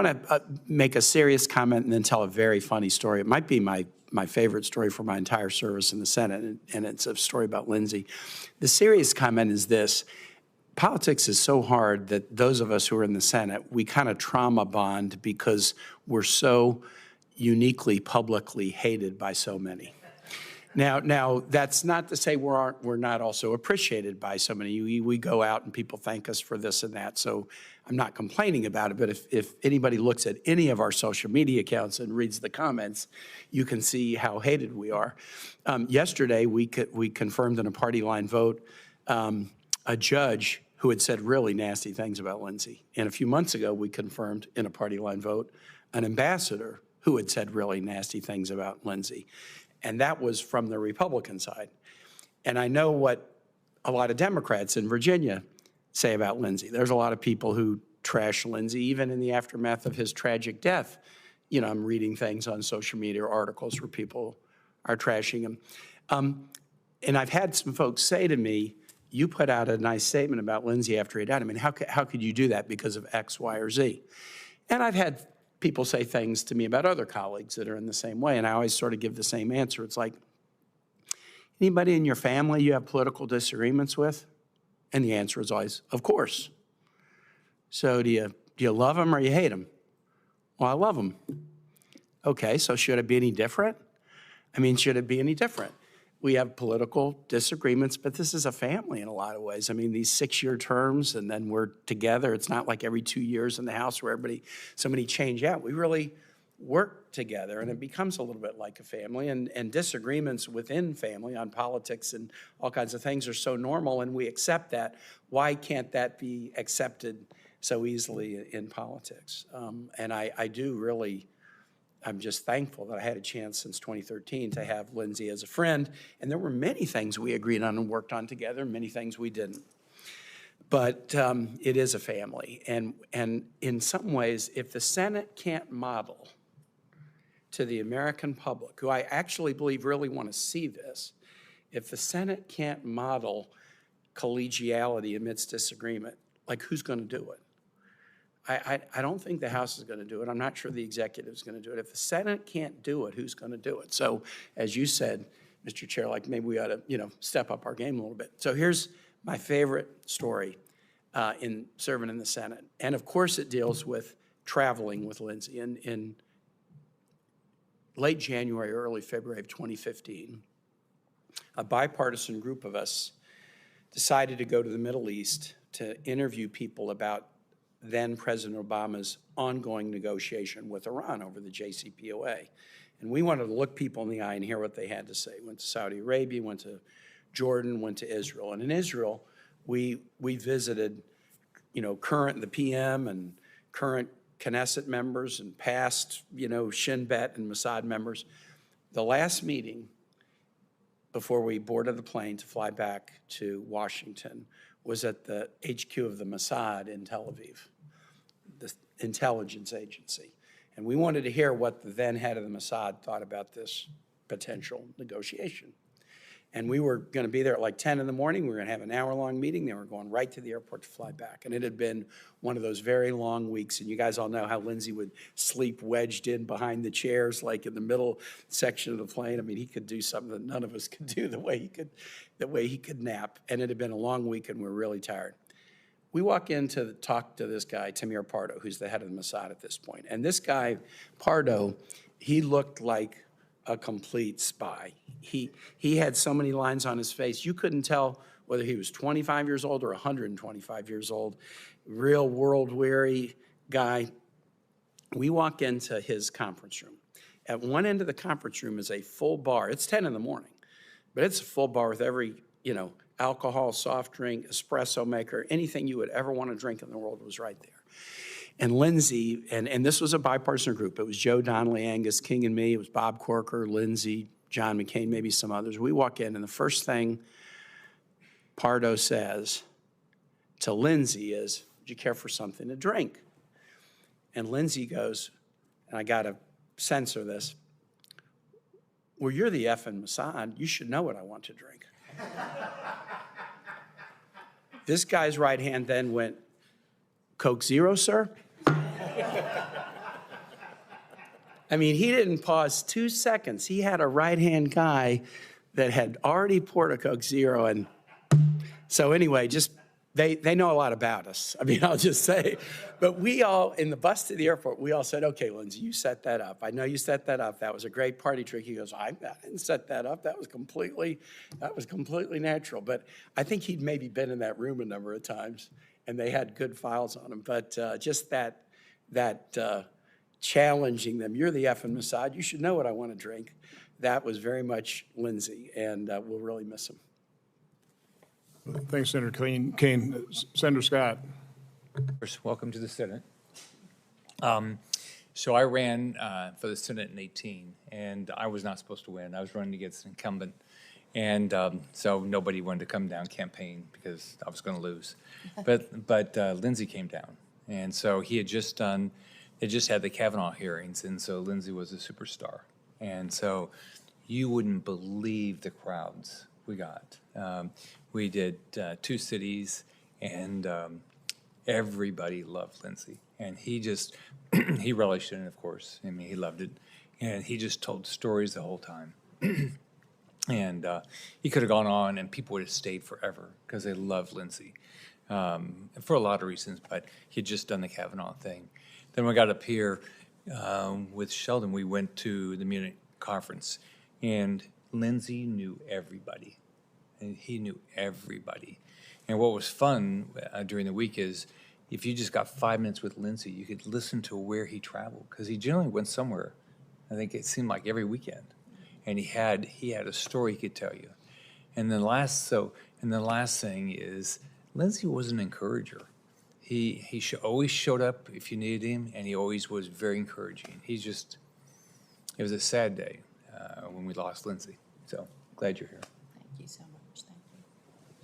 I want to make a serious comment and then tell a very funny story. It might be my favorite story for my entire service in the Senate, and it's a story about Lindsey. The serious comment is this. Politics is so hard that those of us who are in the Senate, we kind of trauma bond because we're so uniquely publicly hated by so many. Now that's not to say we're not also appreciated by so many. We go out and people thank us for this and that, so I'm not complaining about it, but if anybody looks at any of our social media accounts and reads the comments, you can see how hated we are. Yesterday, we confirmed in a party line vote a judge who had said really nasty things about Lindsey. And a few months ago, we confirmed in a party line vote an ambassador who had said really nasty things about Lindsey. And that was from the Republican side. And I know what a lot of Democrats in Virginia say about Lindsey. There's a lot of people who trash Lindsey, even in the aftermath of his tragic death. You know, I'm reading things on social media or articles where people are trashing him. And I've had some folks say to me, you put out a nice statement about Lindsey after he died. I mean, how could you do that because of X, Y, or Z? And I've had people say things to me about other colleagues that are in the same way, and I always sort of give the same answer. It's like, anybody in your family you have political disagreements with? And the answer is always, of course. So do you love them or you hate them? Well, I love them. Okay, so should it be any different? I mean, should it be any different? We have political disagreements, but this is a family in a lot of ways. I mean, these 6-year terms, and then we're together. It's not like every 2 years in the House where somebody change out. We really work together, and it becomes a little bit like a family. And disagreements within family on politics and all kinds of things are so normal, and we accept that. Why can't that be accepted so easily in politics? And I do really. I'm just thankful that I had a chance since 2013 to have Lindsey as a friend. And there were many things we agreed on and worked on together, many things we didn't. But it is a family. And in some ways, if the Senate can't model to the American public, who I actually believe really want to see this, if the Senate can't model collegiality amidst disagreement, like who's going to do it? I don't think the House is going to do it. I'm not sure the executive is going to do it. If the Senate can't do it, who's going to do it? So, as you said, Mr. Chair, like maybe we ought to, step up our game a little bit. So here's my favorite story in serving in the Senate, and of course it deals with traveling with Lindsey. In late January, early February of 2015, a bipartisan group of us decided to go to the Middle East to interview people about then President Obama's ongoing negotiation with Iran over the JCPOA. And we wanted to look people in the eye and hear what they had to say. Went to Saudi Arabia, went to Jordan, went to Israel. And in Israel, we visited, the PM and current Knesset members and past, Shin Bet and Mossad members. The last meeting before we boarded the plane to fly back to Washington was at the HQ of the Mossad in Tel Aviv, the intelligence agency. And we wanted to hear what the then head of the Mossad thought about this potential negotiation. And we were going to be there at like 10 in the morning. We were going to have an hour-long meeting. They were going right to the airport to fly back. And it had been one of those very long weeks. And you guys all know how Lindsey would sleep wedged in behind the chairs, like in the middle section of the plane. I mean, he could do something that none of us could do, the way he could nap. And it had been a long week, and we were really tired. We walk in to talk to this guy, Tamir Pardo, who's the head of the Mossad at this point. And this guy, Pardo, he looked like a complete spy. He had so many lines on his face, you couldn't tell whether he was 25 years old or 125 years old. Real world-weary guy. We walk into his conference room. At one end of the conference room is a full bar. It's 10 in the morning, but it's a full bar with every, alcohol, soft drink, espresso maker, anything you would ever want to drink in the world was right there. And Lindsey, and this was a bipartisan group. It was Joe Donnelly, Angus King, and me. It was Bob Corker, Lindsey, John McCain, maybe some others. We walk in, and the first thing Pardo says to Lindsey is, "Would you care for something to drink?" And Lindsey goes, and I got to censor this, "Well, you're the effing Mossad. You should know what I want to drink." This guy's right hand then went, "Coke Zero, sir?" I mean, he didn't pause 2 seconds. He had a right-hand guy that had already poured a Coke Zero. And so anyway, just they know a lot about us. I mean, I'll just say. But we all, in the bus to the airport, we all said, okay, Lindsey, you set that up. I know you set that up. That was a great party trick. He goes, I didn't set that up. That was completely natural. But I think he'd maybe been in that room a number of times, and they had good files on him. But just that challenging them. You're the effing Mossad. You should know what I want to drink. That was very much Lindsey, and we'll really miss him. Thanks, Senator Kane. Senator Scott. First, welcome to the Senate. So I ran for the Senate in 18, and I was not supposed to win. I was running against an incumbent, and so nobody wanted to come down campaign because I was going to lose. But Lindsey came down, and so he had just done. They just had the Kavanaugh hearings, and so Lindsey was a superstar. And so you wouldn't believe the crowds we got. We did 2 cities, and everybody loved Lindsey. And he just, he relished in it, of course. I mean, he loved it. And he just told stories the whole time. And he could have gone on, and people would have stayed forever because they loved Lindsey for a lot of reasons. But he had just done the Kavanaugh thing. Then we got up here with Sheldon. We went to the Munich conference, and Lindsey knew everybody, and he knew everybody. And what was fun during the week is if you just got 5 minutes with Lindsey, you could listen to where he traveled, because he generally went somewhere. I think it seemed like every weekend, and he had a story he could tell you. And the last thing is Lindsey was an encourager. He always showed up if you needed him, and he always was very encouraging. It was a sad day when we lost Lindsey. So glad you're here. Thank you so much. Thank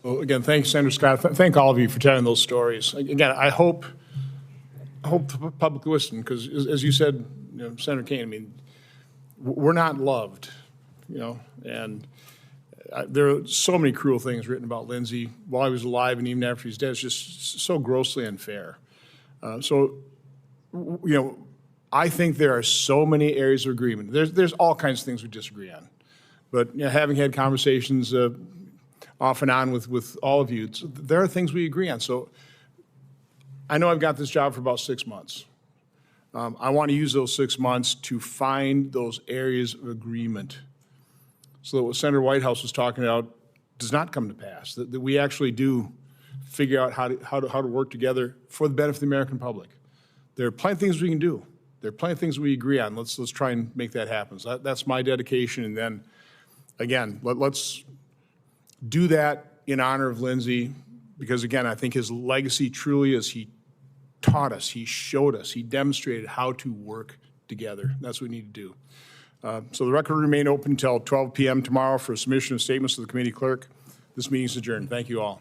you. Well, again, thanks, Senator Scott. Thank all of you for telling those stories. Again, I hope the public listen, because as you said, Senator Kane, I mean, we're not loved, and there are so many cruel things written about Lindsey while he was alive and even after he's dead. It's just so grossly unfair. I think there are so many areas of agreement. There's all kinds of things we disagree on. But having had conversations off and on with all of you, there are things we agree on. So I know I've got this job for about 6 months. I want to use those 6 months to find those areas of agreement so that what Senator Whitehouse was talking about does not come to pass, that we actually do figure out how to work together for the benefit of the American public. There are plenty of things we can do. There are plenty of things we agree on. Let's try and make that happen. So that's my dedication. And then, again, let's do that in honor of Lindsey, because, again, I think his legacy truly is he taught us, he showed us, he demonstrated how to work together. That's what we need to do. So the record will remain open until 12 p.m. tomorrow for submission of statements to the committee clerk. This meeting is adjourned. Thank you all.